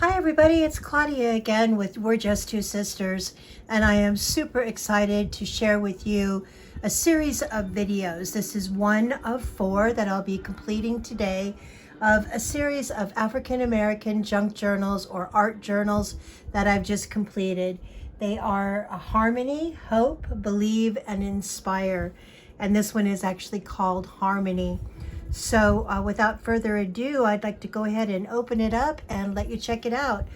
Hi everybody, it's Claudia again with We're Just Two Sisters, and I am super excited to share with you a series of videos. This is one of 4 that I'll be completing today of a series of African American junk journals or art journals that I've just completed. They are Harmony, Hope, Believe, and Inspire, and this one is actually called Harmony. So without further ado, I'd like to go ahead and open it up and let you check it out.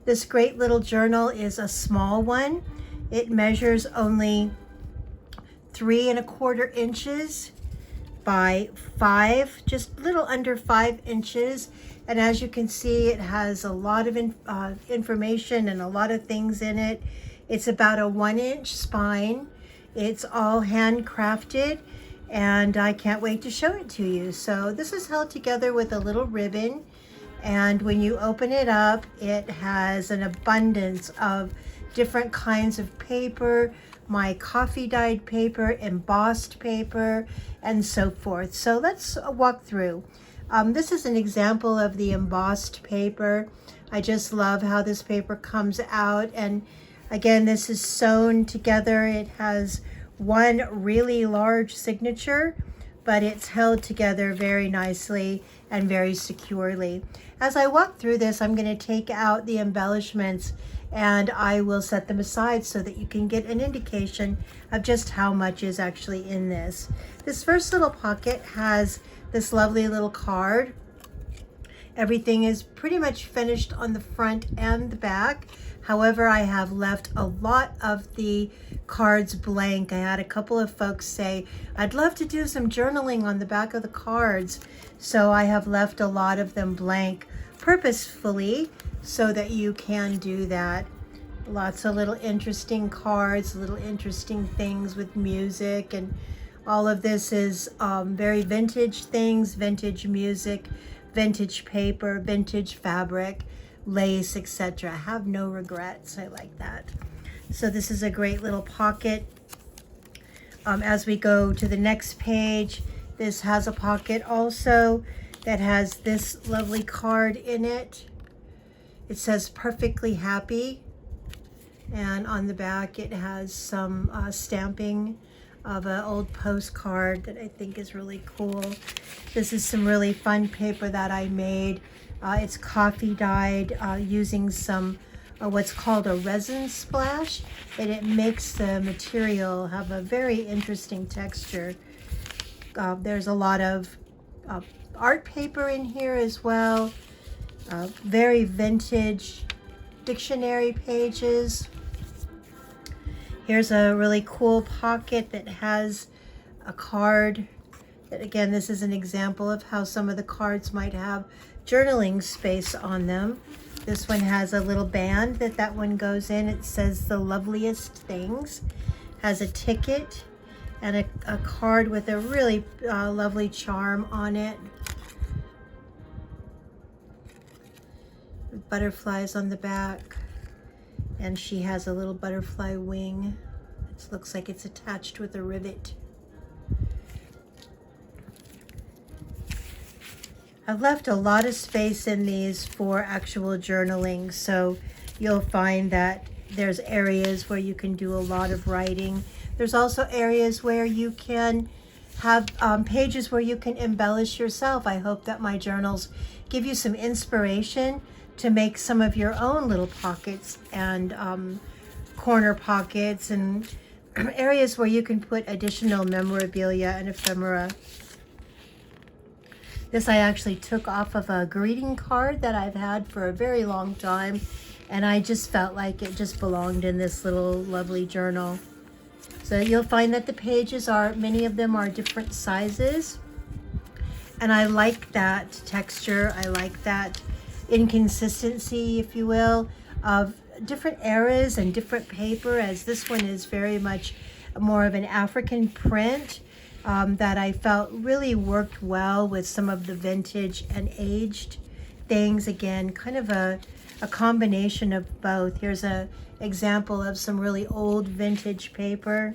This great little journal is a small one. It measures only 3¼ inches by 5, just a little under 5 inches. And as you can see, it has a lot of information and a lot of things in it. It's about a 1-inch spine. It's all handcrafted, and I can't wait to show it to you. So this is held together with a little ribbon, and when you open it up, it has an abundance of different kinds of paper, my coffee dyed paper, embossed paper, and so forth. So let's walk through. This is an example of the embossed paper. I just love how this paper comes out, and again, this is sewn together. It has one really large signature, but it's held together very nicely and very securely. As I walk through this, I'm going to take out the embellishments and I will set them aside so that you can get an indication of just how much is actually in this. This first little pocket has this lovely little card. Everything is pretty much finished on the front and the back. However, I have left a lot of the cards blank. I had a couple of folks say, I'd love to do some journaling on the back of the cards. So I have left a lot of them blank purposefully so that you can do that. Lots of little interesting cards, little interesting things with music, and all of this is very vintage things, vintage music, vintage paper, vintage fabric, lace, etc. I have no regrets. I like that. So this is a great little pocket. As we go to the next page, this has a pocket also that has this lovely card in it. It says perfectly happy, and on the back it has some stamping of an old postcard that I think is really cool. This is some really fun paper that I made. It's coffee dyed using some what's called a resin splash, and it makes the material have a very interesting texture. There's a lot of art paper in here as well. Very vintage dictionary pages. Here's a really cool pocket that has a card. That, again, this is an example of how some of the cards might have journaling space on them. This one has a little band that one goes in. It says the loveliest things. Has a ticket and a card with a really lovely charm on it. Butterflies on the back. And she has a little butterfly wing. It looks like it's attached with a rivet. I've left a lot of space in these for actual journaling, so you'll find that there's areas where you can do a lot of writing. There's also areas where you can have pages where you can embellish yourself. I hope that my journals give you some inspiration to make some of your own little pockets and corner pockets and areas where you can put additional memorabilia and ephemera. This I actually took off of a greeting card that I've had for a very long time, and I just felt like it just belonged in this little lovely journal. So you'll find that the pages many of them are different sizes, and I like that texture. I like that inconsistency, if you will, of different eras and different paper, as this one is very much more of an African print that I felt really worked well with some of the vintage and aged things. Again, kind of a combination of both. Here's an example of some really old vintage paper,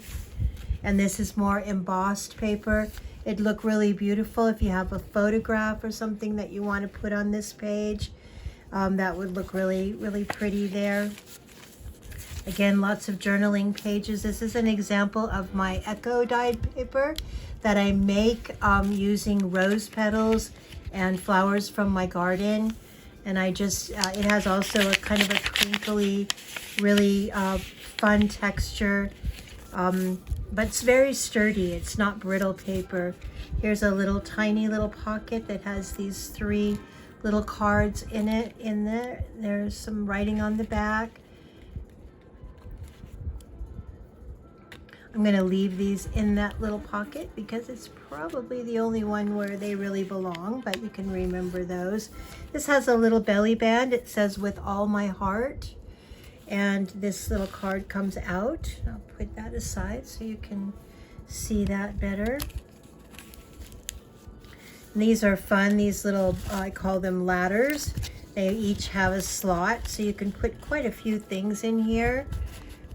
and this is more embossed paper. It'd look really beautiful if you have a photograph or something that you want to put on this page. That would look really, really pretty there. Again, lots of journaling pages. This is an example of my eco dyed paper that I make using rose petals and flowers from my garden. And I just, it has also a kind of a crinkly, really fun texture. But it's very sturdy. It's not brittle paper. Here's a little tiny little pocket that has these 3 little cards in it. In there, there's some writing on the back. I'm going to leave these in that little pocket because it's probably the only one where they really belong, but you can remember those. This has a little belly band. It says "with all my heart," and this little card comes out. I'll put that aside so you can see that better. And these are fun. These little, I call them ladders. They each have a slot, so you can put quite a few things in here.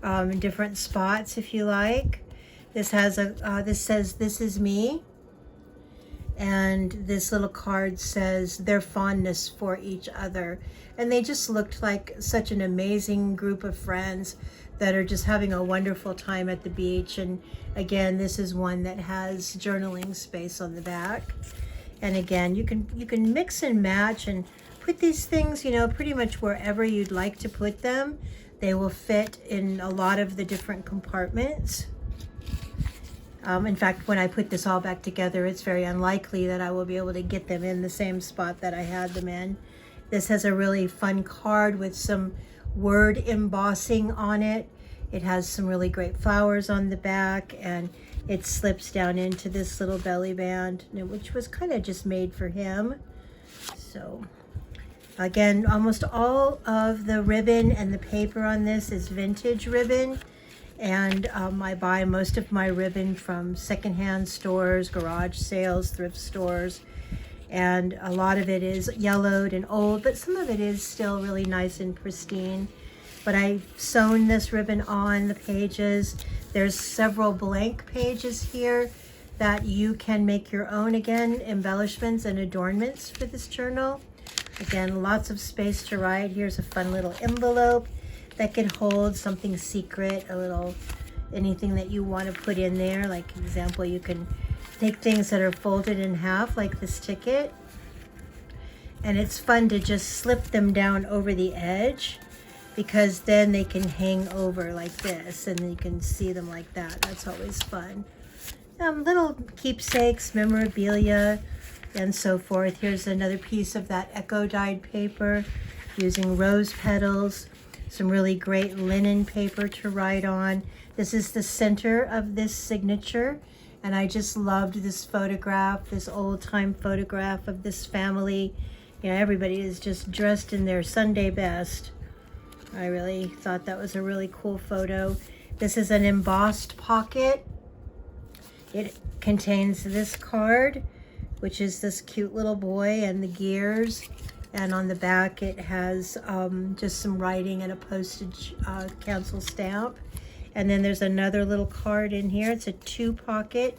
In different spots if you like. This has a this says "this is me," and this little card says their fondness for each other. And they just looked like such an amazing group of friends that are just having a wonderful time at the beach. And again, this is one that has journaling space on the back. And again, you can mix and match and put these things, you know, pretty much wherever you'd like to put them. They will fit in a lot of the different compartments. In fact, when I put this all back together, it's very unlikely that I will be able to get them in the same spot that I had them in. This has a really fun card with some word embossing on it. It has some really great flowers on the back, and it slips down into this little belly band, which was kind of just made for him. So again, almost all of the ribbon and the paper on this is vintage ribbon. And I buy most of my ribbon from secondhand stores, garage sales, thrift stores. And a lot of it is yellowed and old, but some of it is still really nice and pristine. But I've sewn this ribbon on the pages. There's several blank pages here that you can make your own, again, embellishments and adornments for this journal. Again, lots of space to write. Here's a fun little envelope that can hold something secret, a little anything that you want to put in there. Like example, you can take things that are folded in half, like this ticket. And it's fun to just slip them down over the edge, because then they can hang over like this and you can see them like that. That's always fun. Little keepsakes, memorabilia, and so forth. Here's another piece of that eco dyed paper using rose petals, some really great linen paper to write on. This is the center of this signature, and I just loved this photograph, this old time photograph of this family. You know, everybody is just dressed in their Sunday best. I really thought that was a really cool photo. This is an embossed pocket. It contains this card, which is this cute little boy and the gears. And on the back it has just some writing and a postage cancel stamp. And then there's another little card in here. It's a 2-pocket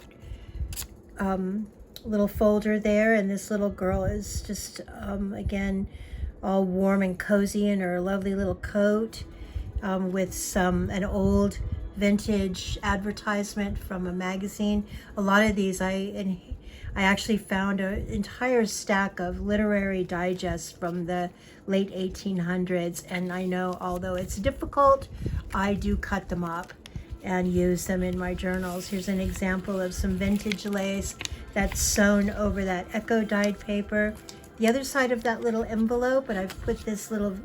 little folder there. And this little girl is just, again, all warm and cozy in her lovely little coat with an old vintage advertisement from a magazine. A lot of these I actually found an entire stack of literary digests from the late 1800s, and I know, although it's difficult, I do cut them up and use them in my journals. Here's an example of some vintage lace that's sewn over that eco dyed paper. The other side of that little envelope, but I've put this little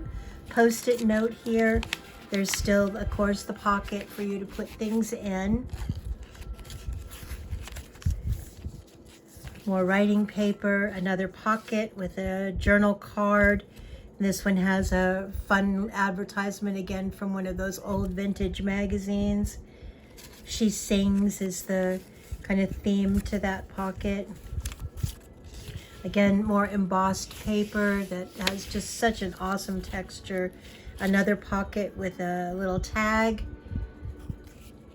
post-it note here. There's still, of course, the pocket for you to put things in. More writing paper, another pocket with a journal card. This one has a fun advertisement again from one of those old vintage magazines. She Sings is the kind of theme to that pocket. Again, more embossed paper that has just such an awesome texture. Another pocket with a little tag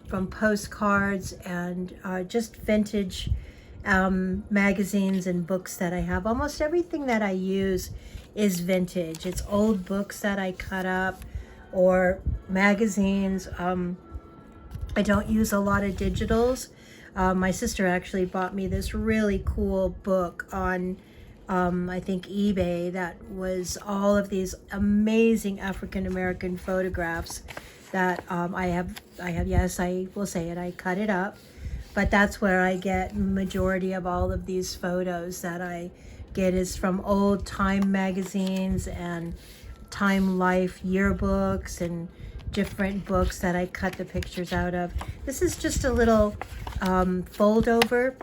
from postcards and just vintage magazines and books that I have. Almost everything that I use is vintage. It's old books that I cut up or magazines. I don't use a lot of digitals. My sister actually bought me this really cool book on I think eBay that was all of these amazing African American photographs that I have, yes, I will say it, I cut it up, but that's where I get majority of all of these photos that I get is from old Time magazines and Time Life yearbooks and different books that I cut the pictures out of. This is just a little fold over.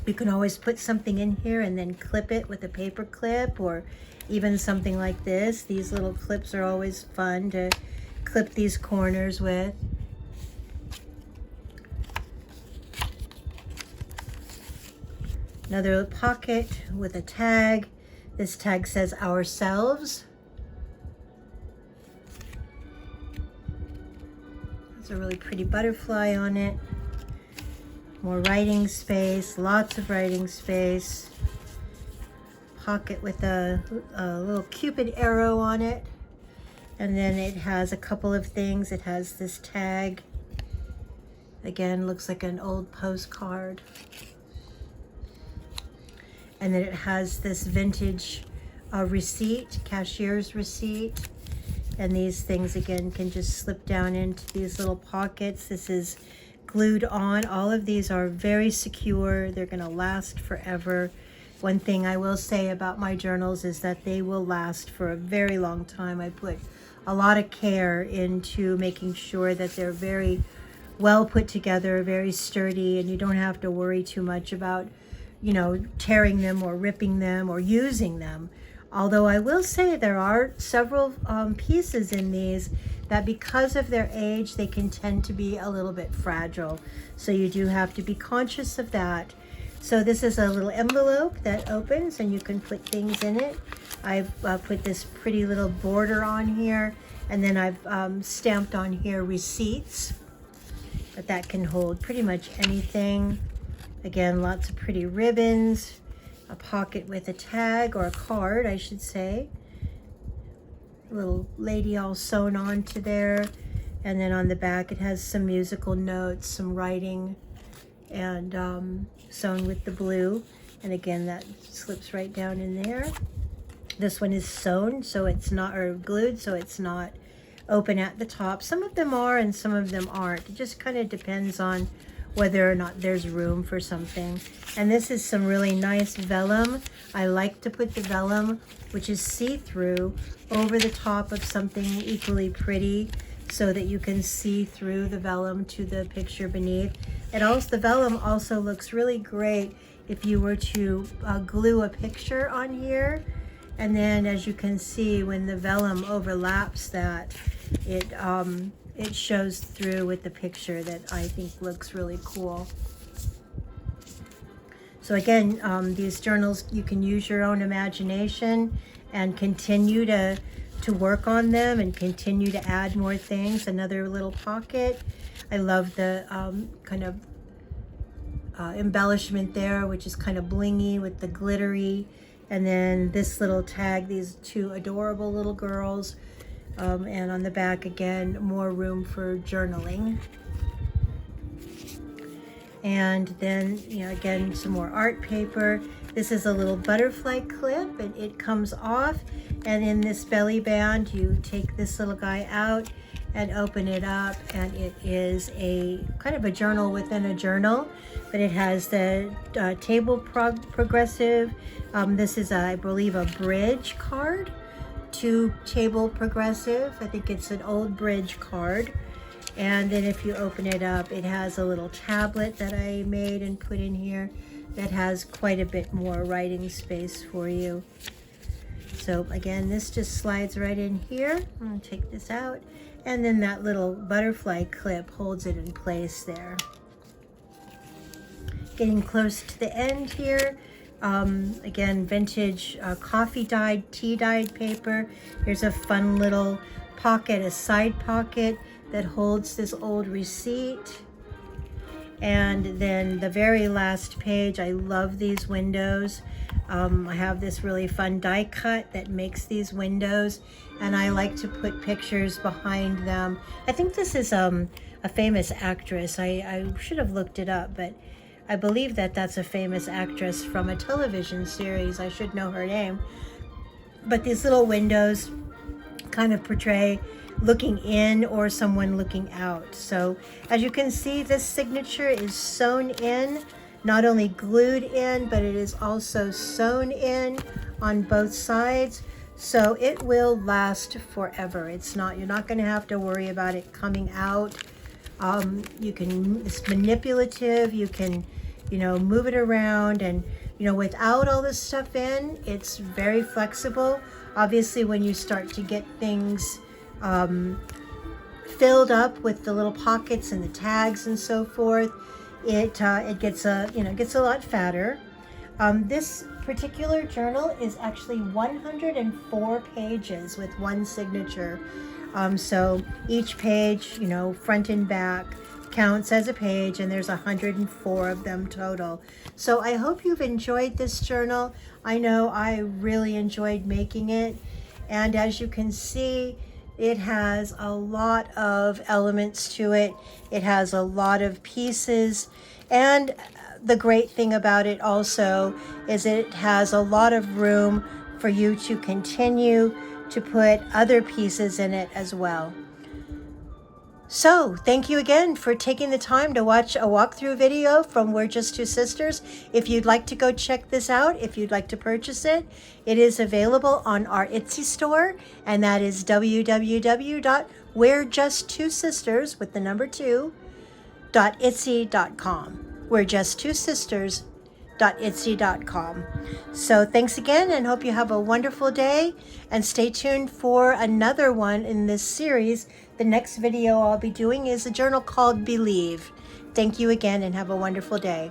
You can always put something in here and then clip it with a paper clip, or even something like this. These little clips are always fun to clip these corners with. Another pocket with a tag. This tag says ourselves. There's a really pretty butterfly on it. More writing space, lots of writing space. Pocket with a little Cupid arrow on it. And then it has a couple of things. It has this tag. Again, looks like an old postcard. And then it has this vintage receipt, cashier's receipt. And these things, again, can just slip down into these little pockets. This is glued on. All of these are very secure. They're going to last forever. One thing I will say about my journals is that they will last for a very long time. I put a lot of care into making sure that they're very well put together, very sturdy, and you don't have to worry too much about, you know, tearing them or ripping them or using them. Although I will say there are several pieces in these that because of their age, they can tend to be a little bit fragile. So you do have to be conscious of that. So this is a little envelope that opens and you can put things in it. I've put this pretty little border on here, and then I've stamped on here receipts, but that can hold pretty much anything. Again, lots of pretty ribbons, a pocket with a tag, or a card, I should say. A little lady all sewn onto there. And then on the back, it has some musical notes, some writing, and sewn with the blue. And again, that slips right down in there. This one is sewn, so it's not, or glued, so it's not open at the top. Some of them are and some of them aren't. It just kind of depends on whether or not there's room for something. And this is some really nice vellum. I like to put the vellum, which is see-through, over the top of something equally pretty so that you can see through the vellum to the picture beneath. It also, the vellum also looks really great if you were to glue a picture on here. And then as you can see, when the vellum overlaps that, it shows through with the picture that I think looks really cool. So again, these journals, you can use your own imagination and continue to work on them and continue to add more things. Another little pocket. I love the kind of embellishment there, which is kind of blingy with the glittery. And then this little tag, these two adorable little girls. And on the back, again, more room for journaling. And then, you know, again, some more art paper. This is a little butterfly clip, and it comes off. And in this belly band, you take this little guy out and open it up, and it is a kind of a journal within a journal, but it has the table progressive. This is, I believe, a bridge card to table progressive. I think it's an old bridge card. And then if you open it up, it has a little tablet that I made and put in here that has quite a bit more writing space for you. So again, this just slides right in here. I'm gonna take this out. And then that little butterfly clip holds it in place there. Getting close to the end here. Again, vintage coffee dyed, tea dyed paper. Here's a fun little pocket, a side pocket that holds this old receipt. And then the very last page, I love these windows. I have this really fun die cut that makes these windows, and I like to put pictures behind them. I think this is a famous actress. I should have looked it up, but I believe that that's a famous actress from a television series. I should know her name. But these little windows kind of portray looking in or someone looking out. So as you can see, this signature is sewn in, not only glued in, but it is also sewn in on both sides. So it will last forever. You're not going to have to worry about it coming out. It's manipulative. You can, move it around, and, without all this stuff in, it's very flexible. Obviously, when you start to get things filled up with the little pockets and the tags and so forth, it gets a lot fatter. This particular journal is actually 104 pages with one signature. So each page, front and back, counts as a page, and there's 104 of them total. So I hope you've enjoyed this journal. I know I really enjoyed making it. And as you can see, it has a lot of elements to it. It has a lot of pieces. And the great thing about it also is it has a lot of room for you to continue to put other pieces in it as well. So thank you again for taking the time to watch a walkthrough video from We're Just Two Sisters. If you'd like to go check this out, if you'd like to purchase it, it is available on our Etsy store, and that is www.we'rejusttwosisters with the number 2.etsy.com. We're Just Two Sisters.etsy.com. So thanks again, and hope you have a wonderful day, and stay tuned for another one in this series. The next video I'll be doing is a journal called Believe. Thank you again, and have a wonderful day.